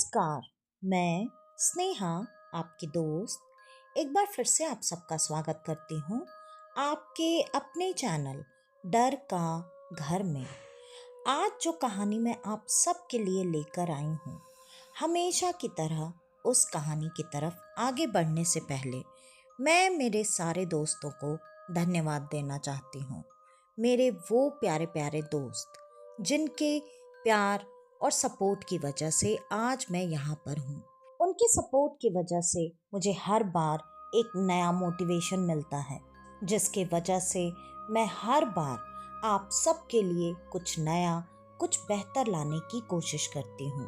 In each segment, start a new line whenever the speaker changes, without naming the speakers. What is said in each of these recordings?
नमस्कार। मैं स्नेहा, आपकी दोस्त, एक बार फिर से आप सबका स्वागत करती हूँ आपके अपने चैनल डर का घर में। आज जो कहानी मैं आप सबके लिए लेकर आई हूँ, हमेशा की तरह उस कहानी की तरफ आगे बढ़ने से पहले मैं मेरे सारे दोस्तों को धन्यवाद देना चाहती हूँ। मेरे वो प्यारे प्यारे दोस्त जिनके प्यार और सपोर्ट की वजह से आज मैं यहाँ पर हूँ। उनके सपोर्ट की वजह से मुझे हर बार एक नया मोटिवेशन मिलता है, जिसके वजह से मैं हर बार आप सबके लिए कुछ नया, कुछ बेहतर लाने की कोशिश करती हूँ।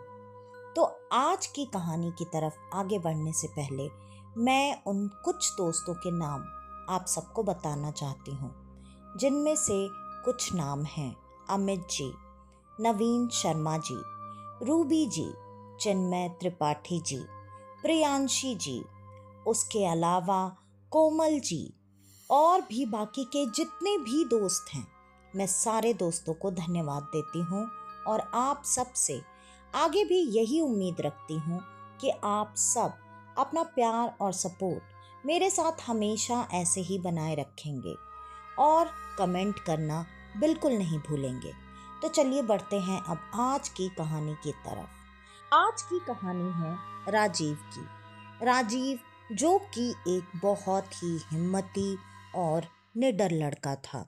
तो आज की कहानी की तरफ आगे बढ़ने से पहले मैं उन कुछ दोस्तों के नाम आप सबको बताना चाहती हूँ, जिनमें से कुछ नाम हैं अमित जी, नवीन शर्मा जी, रूबी जी, चिन्मय त्रिपाठी जी, प्रियांशी जी, उसके अलावा कोमल जी और भी बाकी के जितने भी दोस्त हैं, मैं सारे दोस्तों को धन्यवाद देती हूँ और आप सब से आगे भी यही उम्मीद रखती हूँ कि आप सब अपना प्यार और सपोर्ट मेरे साथ हमेशा ऐसे ही बनाए रखेंगे और कमेंट करना बिल्कुल नहीं भूलेंगे। तो चलिए बढ़ते हैं अब आज की कहानी की तरफ। आज की कहानी है राजीव की। राजीव जो कि एक बहुत ही हिम्मती और निडर लड़का था।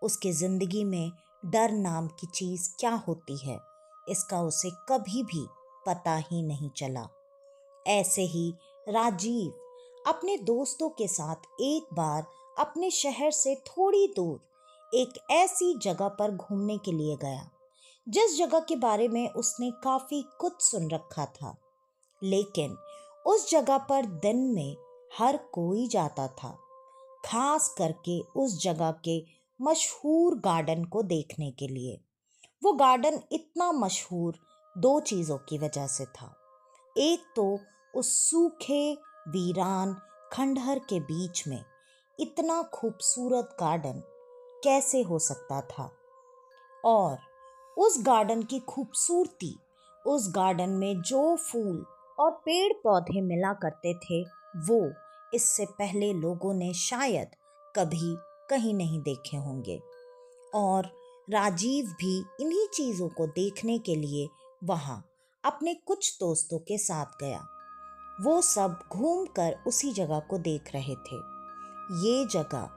उसके जिंदगी में डर नाम की चीज क्या होती है, इसका उसे कभी भी पता ही नहीं चला। ऐसे ही राजीव अपने दोस्तों के साथ एक बार अपने शहर से थोड़ी दूर एक ऐसी जगह पर घूमने के लिए गया, जिस जगह के बारे में उसने काफी कुछ सुन रखा था, लेकिन उस जगह पर दिन में हर कोई जाता था, खास करके उस जगह के मशहूर गार्डन को देखने के लिए। वो गार्डन इतना मशहूर दो चीजों की वजह से था। एक तो उस सूखे वीरान खंडहर के बीच में इतना खूबसूरत गार्डन कैसे हो सकता था, और उस गार्डन की खूबसूरती, उस गार्डन में जो फूल और पेड़ पौधे मिला करते थे, वो इससे पहले लोगों ने शायद कभी कहीं नहीं देखे होंगे। और राजीव भी इन्हीं चीज़ों को देखने के लिए वहाँ अपने कुछ दोस्तों के साथ गया। वो सब घूमकर उसी जगह को देख रहे थे। ये जगह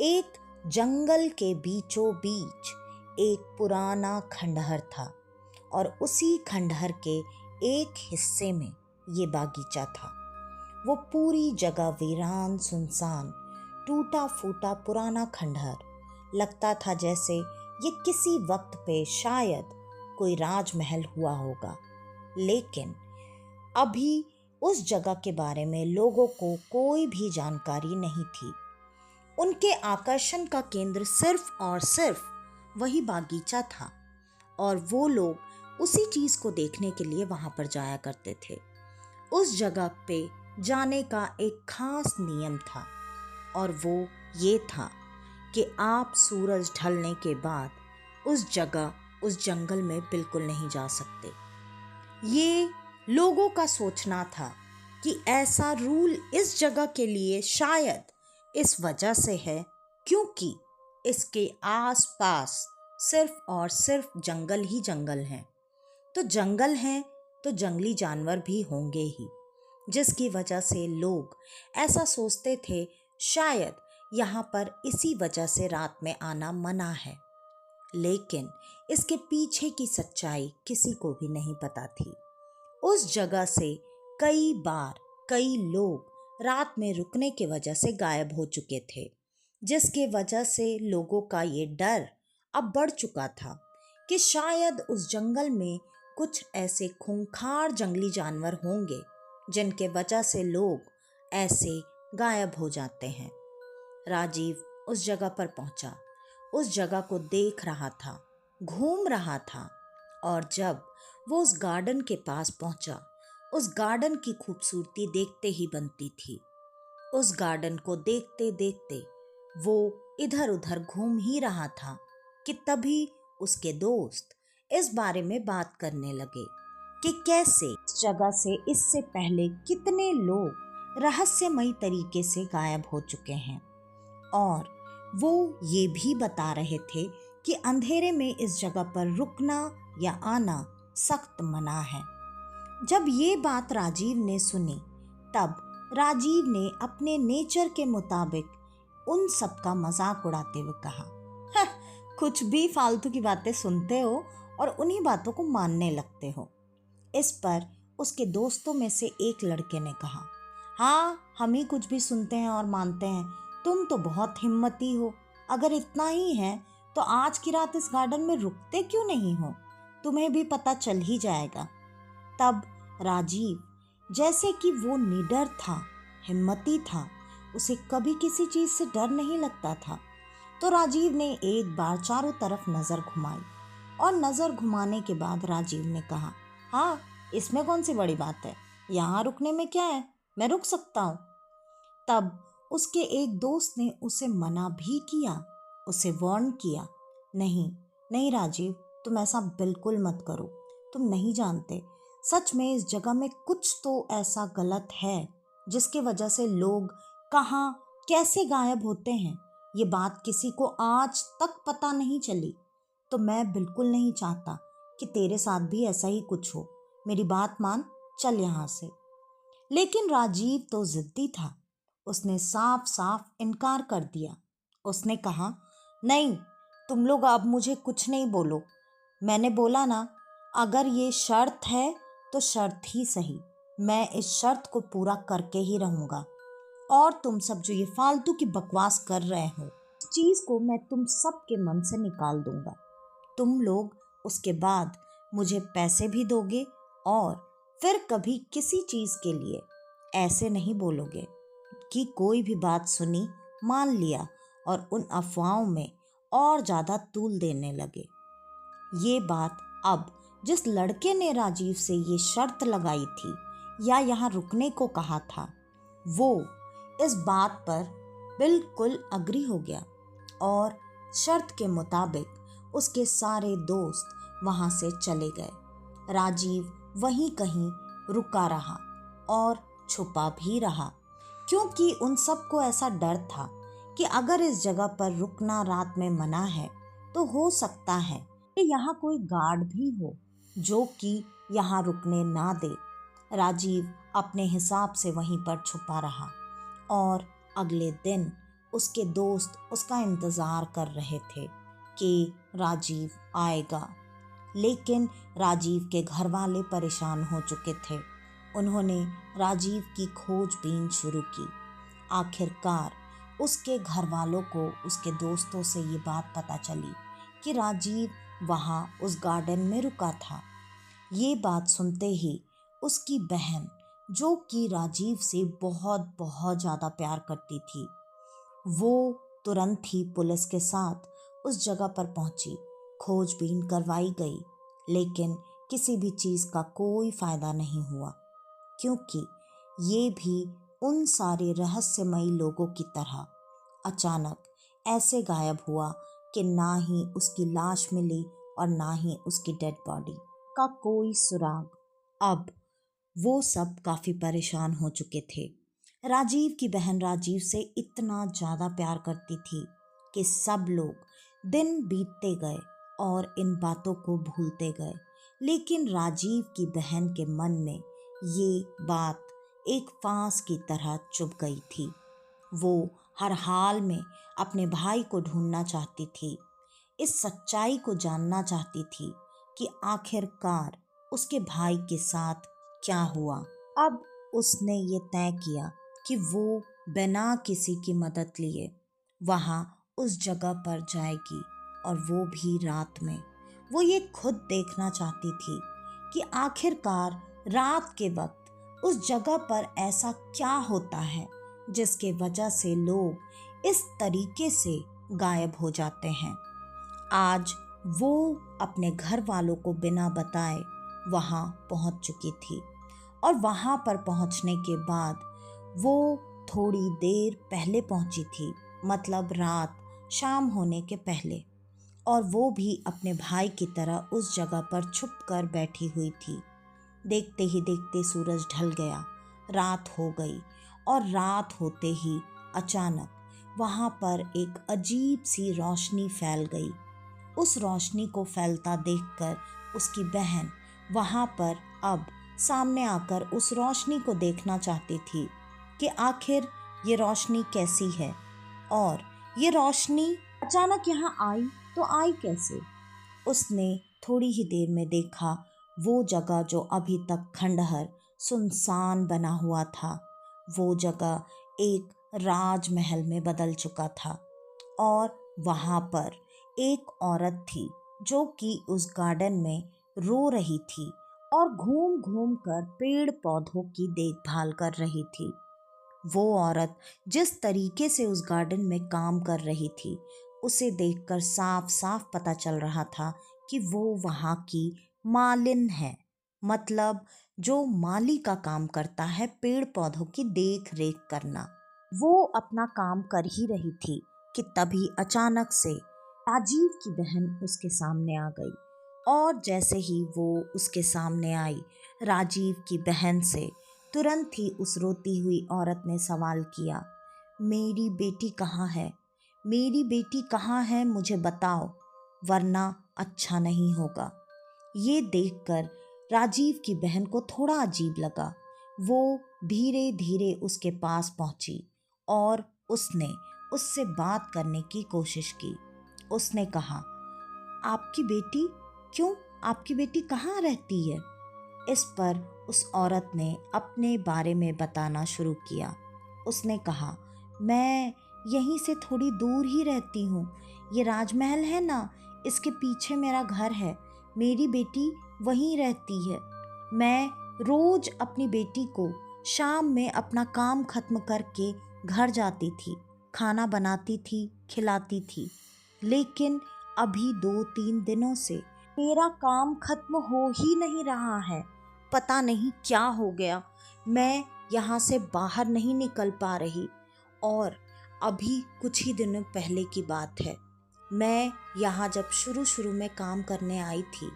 एक जंगल के बीचों बीच एक पुराना खंडहर था, और उसी खंडहर के एक हिस्से में ये बागीचा था। वो पूरी जगह वीरान, सुनसान, टूटा फूटा पुराना खंडहर लगता था जैसे ये किसी वक्त पे शायद कोई राजमहल हुआ होगा। लेकिन अभी उस जगह के बारे में लोगों को कोई भी जानकारी नहीं थी। उनके आकर्षण का केंद्र सिर्फ और सिर्फ वही बागीचा था, और वो लोग उसी चीज को देखने के लिए वहां पर जाया करते थे। उस जगह पे जाने का एक खास नियम था, और वो ये था कि आप सूरज ढलने के बाद उस जगह, उस जंगल में बिल्कुल नहीं जा सकते। ये लोगों का सोचना था कि ऐसा रूल इस जगह के लिए शायद इस वजह से है क्योंकि इसके आसपास सिर्फ और सिर्फ जंगल ही जंगल हैं। तो जंगल हैं तो जंगली जानवर भी होंगे ही, जिसकी वजह से लोग ऐसा सोचते थे शायद यहाँ पर इसी वजह से रात में आना मना है। लेकिन इसके पीछे की सच्चाई किसी को भी नहीं पता थी। उस जगह से कई बार कई लोग रात में रुकने की वजह से गायब हो चुके थे, जिसके वजह से लोगों का ये डर अब बढ़ चुका था कि शायद उस जंगल में कुछ ऐसे खूंखार जंगली जानवर होंगे जिनके वजह से लोग ऐसे गायब हो जाते हैं। राजीव उस जगह पर पहुंचा, उस जगह को देख रहा था, घूम रहा था, और जब वो उस गार्डन के पास पहुंचा, उस गार्डन की खूबसूरती देखते ही बनती थी। उस गार्डन को देखते देखते वो इधर उधर घूम ही रहा था कि तभी उसके दोस्त इस बारे में बात करने लगे कि कैसे इस जगह से इससे पहले कितने लोग रहस्यमयी तरीके से गायब हो चुके हैं और वो ये भी बता रहे थे कि अंधेरे में इस जगह पर रुकना या आना सख्त मना है। जब ये बात राजीव ने सुनी तब राजीव ने अपने नेचर के मुताबिक उन सब का मजाक उड़ाते हुए कहा, "हाँ, कुछ भी फालतू की बातें सुनते हो और उन्हीं बातों को मानने लगते हो।" इस पर उसके दोस्तों में से एक लड़के ने कहा, "हाँ, हम ही कुछ भी सुनते हैं और मानते हैं। तुम तो बहुत हिम्मती हो। अगर इतना ही है तो आज की रात इस गार्डन में रुकते क्यों नहीं हो? तुम्हें भी पता चल ही जाएगा।" तब राजीव जैसे कि वो निडर था, हिम्मती था, उसे कभी किसी चीज से डर नहीं लगता था, तो राजीव ने एक बार चारों तरफ नजर घुमाई और नजर घुमाने के बाद राजीव ने कहा, "हाँ, इसमें कौन सी बड़ी बात है? यहाँ रुकने में क्या है? मैं रुक सकता हूँ।" तब उसके एक दोस्त ने उसे मना भी किया, उसे वार्न किया, "नहीं नहीं राजीव, तुम ऐसा बिल्कुल मत करो। तुम नहीं जानते, सच में इस जगह में कुछ तो ऐसा गलत है जिसकी वजह से लोग कहाँ कैसे गायब होते हैं, ये बात किसी को आज तक पता नहीं चली। तो मैं बिल्कुल नहीं चाहता कि तेरे साथ भी ऐसा ही कुछ हो। मेरी बात मान, चल यहाँ से।" लेकिन राजीव तो जिद्दी था। उसने साफ साफ इनकार कर दिया। उसने कहा, "नहीं, तुम लोग अब मुझे कुछ नहीं बोलो। मैंने बोला ना, अगर ये शर्त है तो शर्त ही सही। मैं इस शर्त को पूरा करके ही रहूंगा। और तुम सब जो ये फालतू की बकवास कर रहे हो, इस चीज को मैं तुम सब के मन से निकाल दूंगा। तुम लोग उसके बाद मुझे पैसे भी दोगे और फिर कभी किसी चीज के लिए ऐसे नहीं बोलोगे कि कोई भी बात सुनी, मान लिया और उन अफवाहों में और ज़्यादा तूल देने लगे।" ये बात अब जिस लड़के ने राजीव से ये शर्त लगाई थी या यहाँ रुकने को कहा था, वो इस बात पर बिल्कुल अग्री हो गया और शर्त के मुताबिक उसके सारे दोस्त वहाँ से चले गए। राजीव वहीं कहीं रुका रहा और छुपा भी रहा, क्योंकि उन सबको ऐसा डर था कि अगर इस जगह पर रुकना रात में मना है तो हो सकता है कि यहाँ कोई गार्ड भी हो जो कि यहाँ रुकने ना दे। राजीव अपने हिसाब से वहीं पर छुपा रहा और अगले दिन उसके दोस्त उसका इंतज़ार कर रहे थे कि राजीव आएगा। लेकिन राजीव के घर वाले परेशान हो चुके थे। उन्होंने राजीव की खोजबीन शुरू की। आखिरकार उसके घर वालों को उसके दोस्तों से ये बात पता चली कि राजीव वहाँ उस गार्डन में रुका था। ये बात सुनते ही उसकी बहन, जो कि राजीव से बहुत बहुत ज़्यादा प्यार करती थी, वो तुरंत ही पुलिस के साथ उस जगह पर पहुंची। खोजबीन करवाई गई, लेकिन किसी भी चीज़ का कोई फ़ायदा नहीं हुआ, क्योंकि ये भी उन सारे रहस्यमयी लोगों की तरह अचानक ऐसे गायब हुआ कि ना ही उसकी लाश मिली और ना ही उसकी डेड बॉडी का कोई सुराग। अब वो सब काफ़ी परेशान हो चुके थे। राजीव की बहन राजीव से इतना ज़्यादा प्यार करती थी कि सब लोग दिन बीतते गए और इन बातों को भूलते गए, लेकिन राजीव की बहन के मन में ये बात एक फांस की तरह चुभ गई थी। वो हर हाल में अपने भाई को ढूंढना चाहती थी, इस सच्चाई को जानना चाहती थी कि आखिरकार उसके भाई के साथ क्या हुआ। अब उसने ये तय किया कि वो बिना किसी की मदद लिए वहाँ उस जगह पर जाएगी, और वो भी रात में। वो ये खुद देखना चाहती थी कि आखिरकार रात के वक्त उस जगह पर ऐसा क्या होता है जिसके वजह से लोग इस तरीके से गायब हो जाते हैं। आज वो अपने घर वालों को बिना बताए वहाँ पहुँच चुकी थी, और वहाँ पर पहुँचने के बाद वो थोड़ी देर पहले पहुँची थी, मतलब रात शाम होने के पहले, और वो भी अपने भाई की तरह उस जगह पर छुप कर बैठी हुई थी। देखते ही देखते सूरज ढल गया, रात हो गई और रात होते ही अचानक वहाँ पर एक अजीब सी रोशनी फैल गई। उस रोशनी को फैलता देखकर उसकी बहन वहाँ पर अब सामने आकर उस रोशनी को देखना चाहती थी कि आखिर ये रोशनी कैसी है और ये रोशनी अचानक यहाँ आई तो आई कैसे। उसने थोड़ी ही देर में देखा वो जगह जो अभी तक खंडहर सुनसान बना हुआ था, वो जगह एक राजमहल में बदल चुका था और वहाँ पर एक औरत थी जो कि उस गार्डन में रो रही थी और घूम घूम कर पेड़ पौधों की देखभाल कर रही थी। वो औरत जिस तरीके से उस गार्डन में काम कर रही थी, उसे देखकर साफ साफ पता चल रहा था कि वो वहाँ की मालिन है, मतलब जो माली का काम करता है पेड़ पौधों की देख रेख करना। वो अपना काम कर ही रही थी कि तभी अचानक से राजीव की बहन उसके सामने आ गई और जैसे ही वो उसके सामने आई, राजीव की बहन से तुरंत ही उस रोती हुई औरत ने सवाल किया, मेरी बेटी कहाँ है? मेरी बेटी कहाँ है? मुझे बताओ, वरना अच्छा नहीं होगा। ये देखकर राजीव की बहन को थोड़ा अजीब लगा। वो धीरे धीरे उसके पास पहुंची और उसने उससे बात करने की कोशिश की। उसने कहा, आपकी बेटी क्यों? आपकी बेटी कहाँ रहती है? इस पर उस औरत ने अपने बारे में बताना शुरू किया। उसने कहा, मैं यहीं से थोड़ी दूर ही रहती हूँ। ये राजमहल है ना, इसके पीछे मेरा घर है। मेरी बेटी वहीं रहती है। मैं रोज अपनी बेटी को शाम में अपना काम खत्म करके घर जाती थी, खाना बनाती थी, खिलाती थी। लेकिन अभी 2-3 दिनों से मेरा काम खत्म हो ही नहीं रहा है। पता नहीं क्या हो गया, मैं यहाँ से बाहर नहीं निकल पा रही। और अभी कुछ ही दिनों पहले की बात है, मैं यहाँ जब शुरू में काम करने आई थी,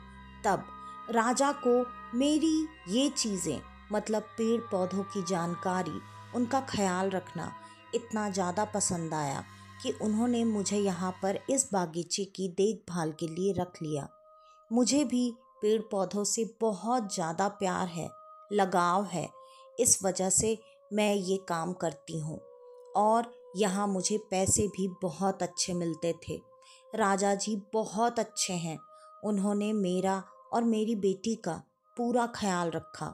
तब राजा को मेरी ये चीज़ें, मतलब पेड़ पौधों की जानकारी, उनका ख्याल रखना इतना ज़्यादा पसंद आया कि उन्होंने मुझे यहाँ पर इस बागीचे की देखभाल के लिए रख लिया। मुझे भी पेड़ पौधों से बहुत ज़्यादा प्यार है, लगाव है। इस वजह से मैं ये काम करती हूँ और यहाँ मुझे पैसे भी बहुत अच्छे मिलते थे। राजा जी बहुत अच्छे हैं, उन्होंने मेरा और मेरी बेटी का पूरा ख्याल रखा।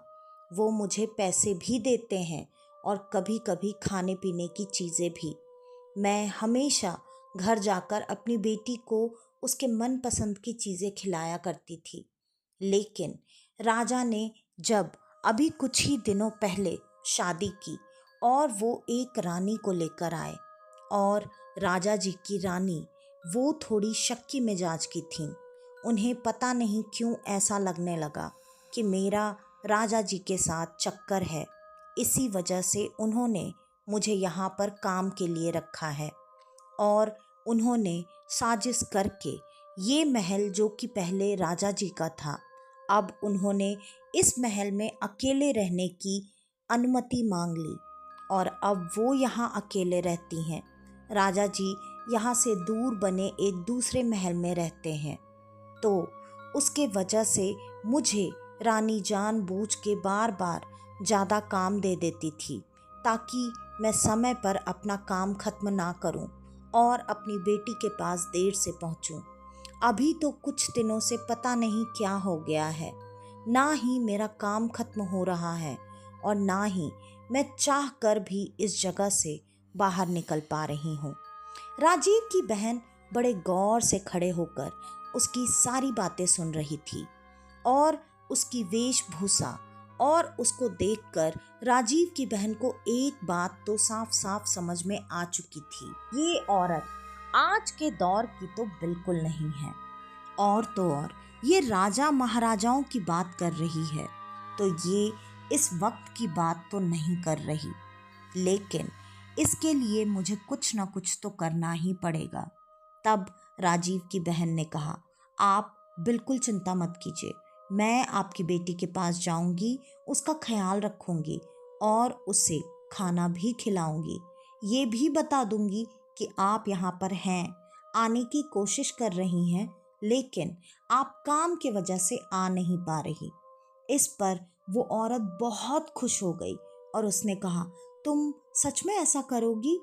वो मुझे पैसे भी देते हैं और कभी कभी खाने पीने की चीज़ें भी। मैं हमेशा घर जाकर अपनी बेटी को उसके मनपसंद की चीज़ें खिलाया करती थी। लेकिन राजा ने जब अभी कुछ ही दिनों पहले शादी की और वो एक रानी को लेकर आए, और राजा जी की रानी वो थोड़ी शक्की मिजाज की थीं। उन्हें पता नहीं क्यों ऐसा लगने लगा कि मेरा राजा जी के साथ चक्कर है। इसी वजह से उन्होंने मुझे यहाँ पर काम के लिए रखा है और उन्होंने साजिश करके ये महल, जो कि पहले राजा जी का था, अब उन्होंने इस महल में अकेले रहने की अनुमति मांग ली और अब वो यहाँ अकेले रहती हैं। राजा जी यहाँ से दूर बने एक दूसरे महल में रहते हैं। तो उसके वजह से मुझे रानी जानबूझ के बार बार ज़्यादा काम दे देती थी ताकि मैं समय पर अपना काम खत्म ना करूं और अपनी बेटी के पास देर से पहुंचूं। अभी तो कुछ दिनों से पता नहीं क्या हो गया है, ना ही मेरा काम खत्म हो रहा है और ना ही मैं चाह कर भी इस जगह से बाहर निकल पा रही हूँ। राजीव की बहन बड़े गौर से खड़े होकर उसकी सारी बातें सुन रही थी और उसकी वेशभूषा और उसको देखकर राजीव की बहन को एक बात तो साफ साफ समझ में आ चुकी थी, ये औरत आज के दौर की तो बिल्कुल नहीं है। और तो और ये राजा महाराजाओं की बात कर रही है, तो ये इस वक्त की बात तो नहीं कर रही। लेकिन इसके लिए मुझे कुछ ना कुछ तो करना ही पड़ेगा। तब राजीव की बहन ने कहा, आप बिल्कुल चिंता मत कीजिए, मैं आपकी बेटी के पास जाऊंगी, उसका ख्याल रखूंगी और उसे खाना भी खिलाऊंगी। ये भी बता दूंगी कि आप यहाँ पर हैं, आने की कोशिश कर रही हैं, लेकिन आप काम की वजह से आ नहीं पा रही। इस पर वो औरत बहुत खुश हो गई और उसने कहा, तुम सच में ऐसा करोगी?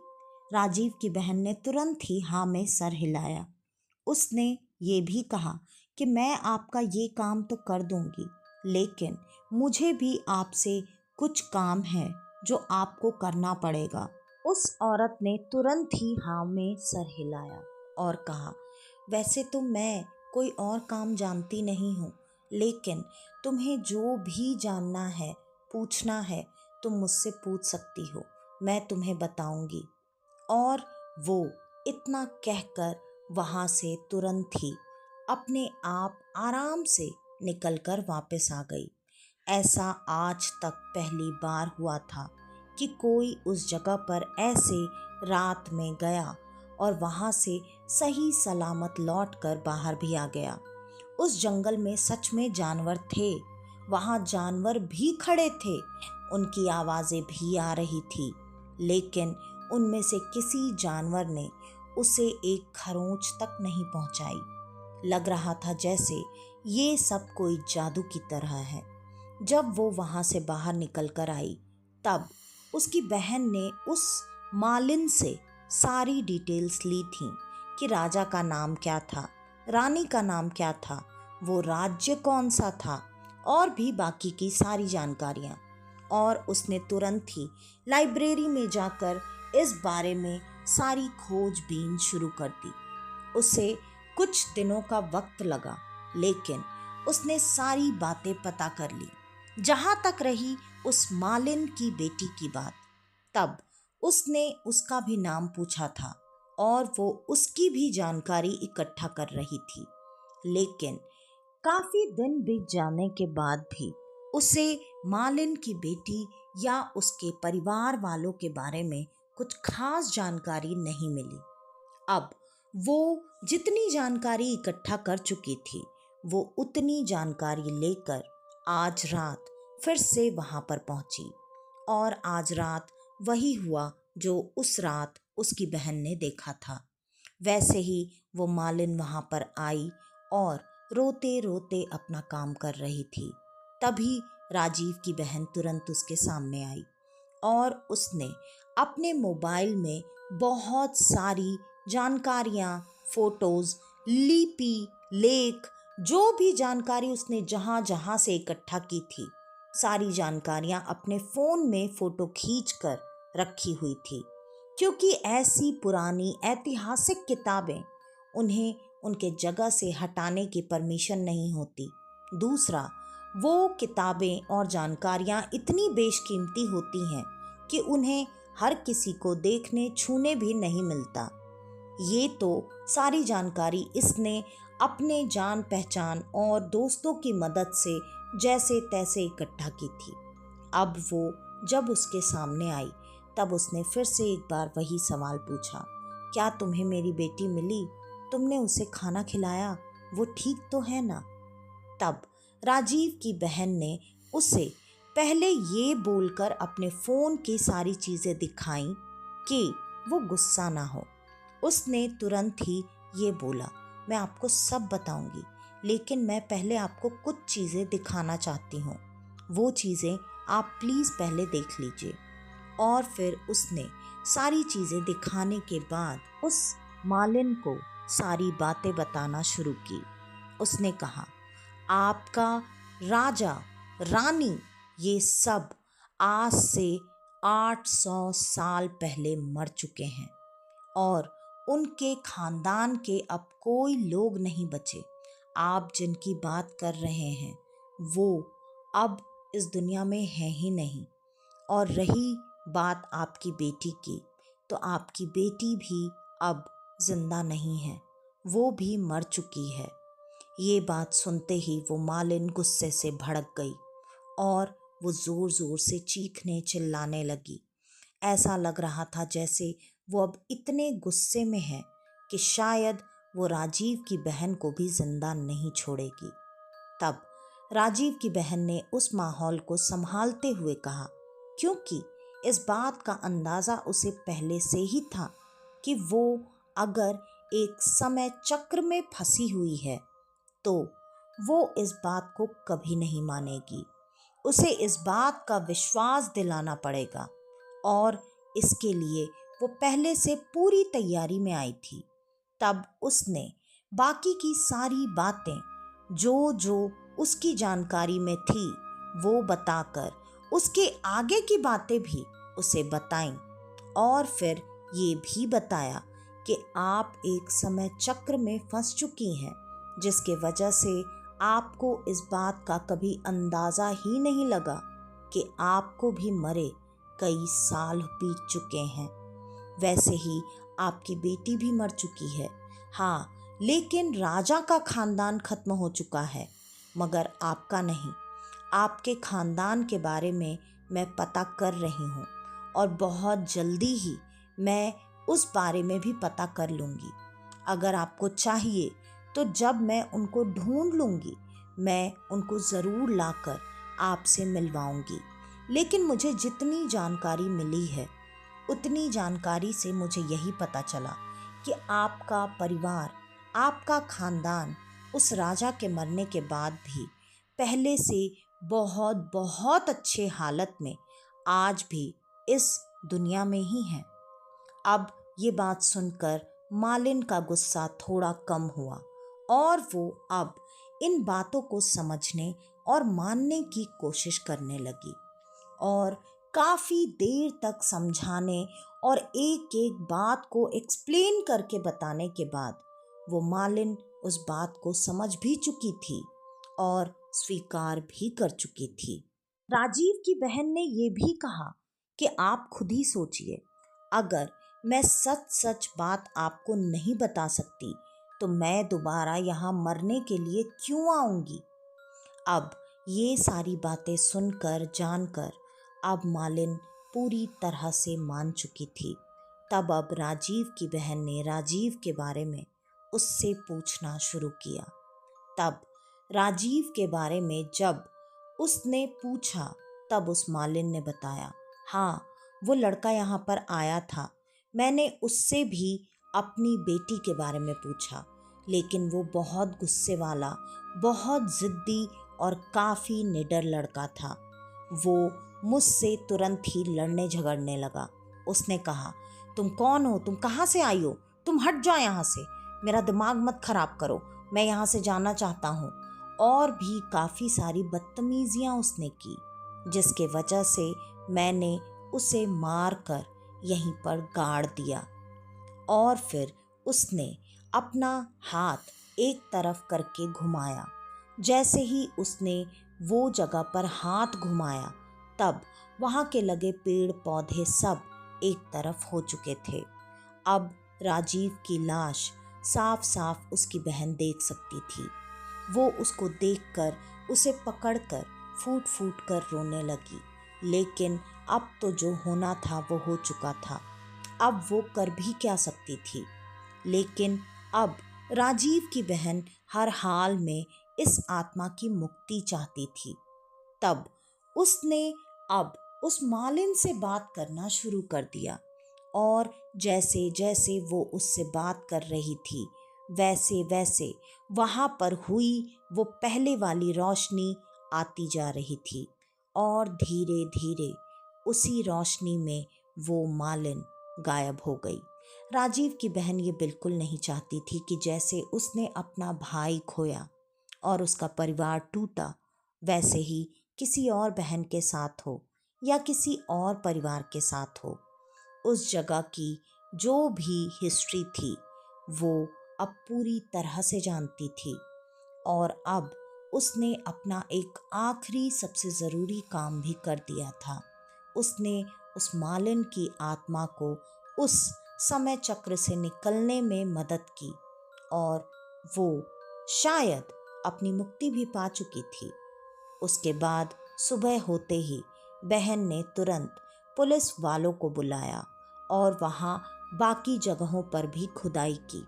राजीव की बहन ने तुरंत ही हाँ में सर हिलाया। उसने ये भी कहा कि मैं आपका ये काम तो कर दूंगी, लेकिन मुझे भी आपसे कुछ काम है जो आपको करना पड़ेगा। उस औरत ने तुरंत ही हाँ में सर हिलाया और कहा, वैसे तो मैं कोई और काम जानती नहीं हूँ, लेकिन तुम्हें जो भी जानना है, पूछना है, तुम मुझसे पूछ सकती हो, मैं तुम्हें बताऊंगी। और वो इतना कहकर वहाँ से तुरंत ही अपने आप आराम से निकलकर वापस आ गई। ऐसा आज तक पहली बार हुआ था कि कोई उस जगह पर ऐसे रात में गया और वहाँ से सही सलामत लौटकर बाहर भी आ गया। उस जंगल में सच में जानवर थे, वहाँ जानवर भी खड़े थे, उनकी आवाज़ें भी आ रही थी, लेकिन उनमें से किसी जानवर ने उसे एक खरोंच तक नहीं पहुंचाई। लग रहा था जैसे ये सब कोई जादू की तरह है। जब वो वहां से बाहर निकल कर आई, तब उसकी बहन ने उस मालिन से सारी डिटेल्स ली थी कि राजा का नाम क्या था, रानी का नाम क्या था, वो राज्य कौन सा था और भी बाकी की सारी जानकारियाँ। और उसने तुरंत ही लाइब्रेरी में जाकर इस बारे में सारी खोजबीन शुरू कर दी। उसे कुछ दिनों का वक्त लगा, लेकिन उसने सारी बातें पता कर ली। जहाँ तक रही उस मालिन की बेटी की बात, तब उसने उसका भी नाम पूछा था और वो उसकी भी जानकारी इकट्ठा कर रही थी। लेकिन काफी दिन बीत जाने के बाद भी उसे मालिन की बेटी या उसके परिवार वालों के बारे में कुछ खास जानकारी नहीं मिली। अब वो जितनी जानकारी इकट्ठा कर चुकी थी, वो उतनी जानकारी लेकर आज रात फिर से वहां पर पहुंची। और आज रात वही हुआ जो उस रात उसकी बहन ने देखा था। वैसे ही वो मालिन वहां पर आई और रोते रोते अपना काम कर रही थी। तभी राजीव की बहन तुरंत उसके सामने आई और उसने अपने मोबाइल में बहुत सारी जानकारियाँ, फोटोज़, लिपि, लेख, जो भी जानकारी उसने जहाँ जहाँ से इकट्ठा की थी, सारी जानकारियाँ अपने फ़ोन में फ़ोटो खींच कर रखी हुई थी। क्योंकि ऐसी पुरानी ऐतिहासिक किताबें, उन्हें उनके जगह से हटाने की परमिशन नहीं होती। दूसरा, वो किताबें और जानकारियाँ इतनी बेशकीमती होती हैं कि उन्हें हर किसी को देखने छूने भी नहीं मिलता। ये तो सारी जानकारी इसने अपने जान पहचान और दोस्तों की मदद से जैसे तैसे इकट्ठा की थी। अब वो जब उसके सामने आई, तब उसने फिर से एक बार वही सवाल पूछा, क्या तुम्हें मेरी बेटी मिली? तुमने उसे खाना खिलाया? वो ठीक तो है ना? तब राजीव की बहन ने उसे पहले ये बोलकर अपने फ़ोन की सारी चीज़ें दिखाई कि वो गुस्सा ना हो। उसने तुरंत ही ये बोला, मैं आपको सब बताऊंगी, लेकिन मैं पहले आपको कुछ चीज़ें दिखाना चाहती हूँ। वो चीज़ें आप प्लीज़ पहले देख लीजिए। और फिर उसने सारी चीज़ें दिखाने के बाद उस मालिन को सारी बातें बताना शुरू की। उसने कहा, आपका राजा, रानी, ये सब आज से 800 साल पहले मर चुके हैं और उनके खानदान के अब कोई लोग नहीं बचे। आप जिनकी बात कर रहे हैं वो अब इस दुनिया में है ही नहीं। और रही बात आपकी बेटी की, तो आपकी बेटी भी अब जिंदा नहीं है, वो भी मर चुकी है। ये बात सुनते ही वो मालिन गुस्से से भड़क गई और वो ज़ोर ज़ोर से चीखने चिल्लाने लगी। ऐसा लग रहा था जैसे वो अब इतने गुस्से में है कि शायद वो राजीव की बहन को भी जिंदा नहीं छोड़ेगी। तब राजीव की बहन ने उस माहौल को संभालते हुए कहा, क्योंकि इस बात का अंदाज़ा उसे पहले से ही था कि वो अगर एक समय चक्र में फंसी हुई है तो वो इस बात को कभी नहीं मानेगी। उसे इस बात का विश्वास दिलाना पड़ेगा और इसके लिए वो पहले से पूरी तैयारी में आई थी। तब उसने बाकी की सारी बातें जो जो उसकी जानकारी में थी वो बताकर उसके आगे की बातें भी उसे बताईं और फिर ये भी बताया कि आप एक समय चक्र में फंस चुकी हैं जिसके वजह से आपको इस बात का कभी अंदाज़ा ही नहीं लगा कि आपको भी मरे कई साल बीत चुके हैं। वैसे ही आपकी बेटी भी मर चुकी है। हाँ, लेकिन राजा का खानदान खत्म हो चुका है, मगर आपका नहीं। आपके खानदान के बारे में मैं पता कर रही हूँ और बहुत जल्दी ही मैं उस बारे में भी पता कर लूँगी। अगर आपको चाहिए तो जब मैं उनको ढूंढ लूँगी मैं उनको ज़रूर लाकर आपसे मिलवाऊँगी। लेकिन मुझे जितनी जानकारी मिली है उतनी जानकारी से मुझे यही पता चला कि आपका परिवार, आपका खानदान उस राजा के मरने के बाद भी पहले से बहुत बहुत अच्छे हालत में आज भी इस दुनिया में ही है। अब ये बात सुनकर मालिन का गुस्सा थोड़ा कम हुआ और वो अब इन बातों को समझने और मानने की कोशिश करने लगी और काफ़ी देर तक समझाने और एक एक बात को एक्सप्लेन करके बताने के बाद वो मालिन उस बात को समझ भी चुकी थी और स्वीकार भी कर चुकी थी। राजीव की बहन ने ये भी कहा कि आप खुद ही सोचिए, अगर मैं सच सच बात आपको नहीं बता सकती तो मैं दोबारा यहाँ मरने के लिए क्यों आऊँगी। अब ये सारी बातें सुनकर जानकर अब मालिन पूरी तरह से मान चुकी थी। तब अब राजीव की बहन ने राजीव के बारे में उससे पूछना शुरू किया। तब राजीव के बारे में जब उसने पूछा तब उस मालिन ने बताया, हाँ, वो लड़का यहाँ पर आया था। मैंने उससे भी अपनी बेटी के बारे में पूछा, लेकिन वो बहुत गुस्से वाला, बहुत ज़िद्दी और काफ़ी निडर लड़का था। वो मुझसे तुरंत ही लड़ने झगड़ने लगा। उसने कहा, तुम कौन हो, तुम कहाँ से आई हो, तुम हट जाओ यहाँ से, मेरा दिमाग मत खराब करो, मैं यहाँ से जाना चाहता हूँ। और भी काफ़ी सारी बदतमीजियाँ उसने की, जिसके वजह से मैंने उसे मार कर यहीं पर गाड़ दिया। और फिर उसने अपना हाथ एक तरफ करके घुमाया। जैसे ही उसने वो जगह पर हाथ घुमाया तब वहाँ के लगे पेड़ पौधे सब एक तरफ हो चुके थे। अब राजीव की लाश साफ साफ उसकी बहन देख सकती थी। वो उसको देखकर उसे पकड़कर फूट फूट कर रोने लगी। लेकिन अब तो जो होना था वो हो चुका था, अब वो कर भी क्या सकती थी। लेकिन अब राजीव की बहन हर हाल में इस आत्मा की मुक्ति चाहती थी। तब उसने अब उस मालिन से बात करना शुरू कर दिया और जैसे जैसे वो उससे बात कर रही थी वैसे वैसे वहाँ पर हुई वो पहले वाली रोशनी आती जा रही थी और धीरे धीरे उसी रोशनी में वो मालिन गायब हो गई। राजीव की बहन ये बिल्कुल नहीं चाहती थी कि जैसे उसने अपना भाई खोया और उसका परिवार टूटा वैसे ही किसी और बहन के साथ हो या किसी और परिवार के साथ हो। उस जगह की जो भी हिस्ट्री थी वो अब पूरी तरह से जानती थी और अब उसने अपना एक आखिरी सबसे ज़रूरी काम भी कर दिया था। उसने उस मालिन की आत्मा को उस समय चक्र से निकलने में मदद की और वो शायद अपनी मुक्ति भी पा चुकी थी। उसके बाद सुबह होते ही बहन ने तुरंत पुलिस वालों को बुलाया और वहाँ बाकी जगहों पर भी खुदाई की।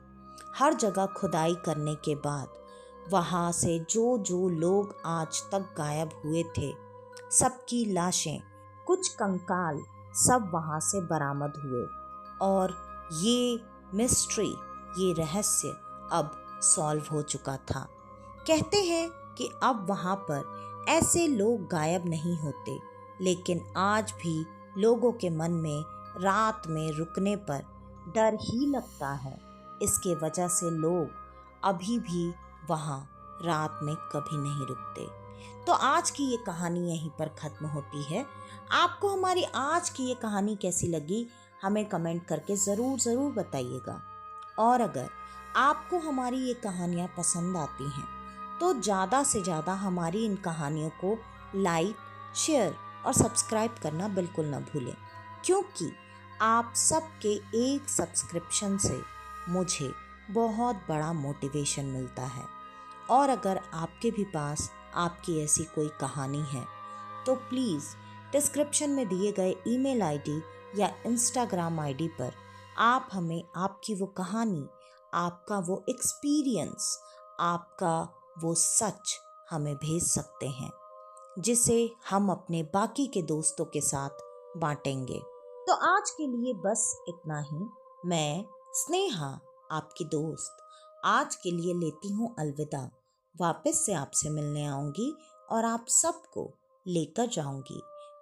हर जगह खुदाई करने के बाद वहाँ से जो जो लोग आज तक गायब हुए थे, सबकी लाशें, कुछ कंकाल सब वहाँ से बरामद हुए और ये मिस्ट्री, ये रहस्य अब सॉल्व हो चुका था। कहते हैं कि अब वहाँ पर ऐसे लोग गायब नहीं होते, लेकिन आज भी लोगों के मन में रात में रुकने पर डर ही लगता है। इसके वजह से लोग अभी भी वहाँ रात में कभी नहीं रुकते। तो आज की ये कहानी यहीं पर ख़त्म होती है। आपको हमारी आज की ये कहानी कैसी लगी, हमें कमेंट करके ज़रूर बताइएगा। और अगर आपको हमारी ये कहानियाँ पसंद आती हैं तो ज़्यादा से ज़्यादा हमारी इन कहानियों को लाइक, शेयर और सब्सक्राइब करना बिल्कुल ना भूलें, क्योंकि आप सबके एक सब्सक्रिप्शन से मुझे बहुत बड़ा मोटिवेशन मिलता है। और अगर आपके भी पास आपकी ऐसी कोई कहानी है तो प्लीज़ डिस्क्रिप्शन में दिए गए ईमेल आईडी या इंस्टाग्राम आईडी पर आप हमें आपकी वो कहानी, आपका वो एक्सपीरियंस, आपका वो सच हमें भेज सकते हैं, जिसे हम अपने बाकी के दोस्तों के साथ बांटेंगे। तो आज के लिए बस इतना ही। मैं स्नेहा, आपकी दोस्त, आज के लिए लेती हूँ अलविदा। वापस से आपसे मिलने आऊँगी और आप सबको लेकर जाऊँगी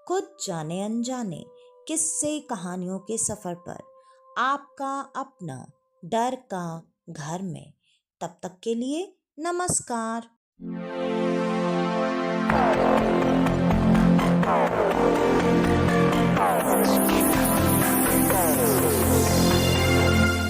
खुद जाने अनजाने किस्से कहानियों के सफ़र पर, आपका अपना डर का घर में। तब तक के लिए नमस्कार।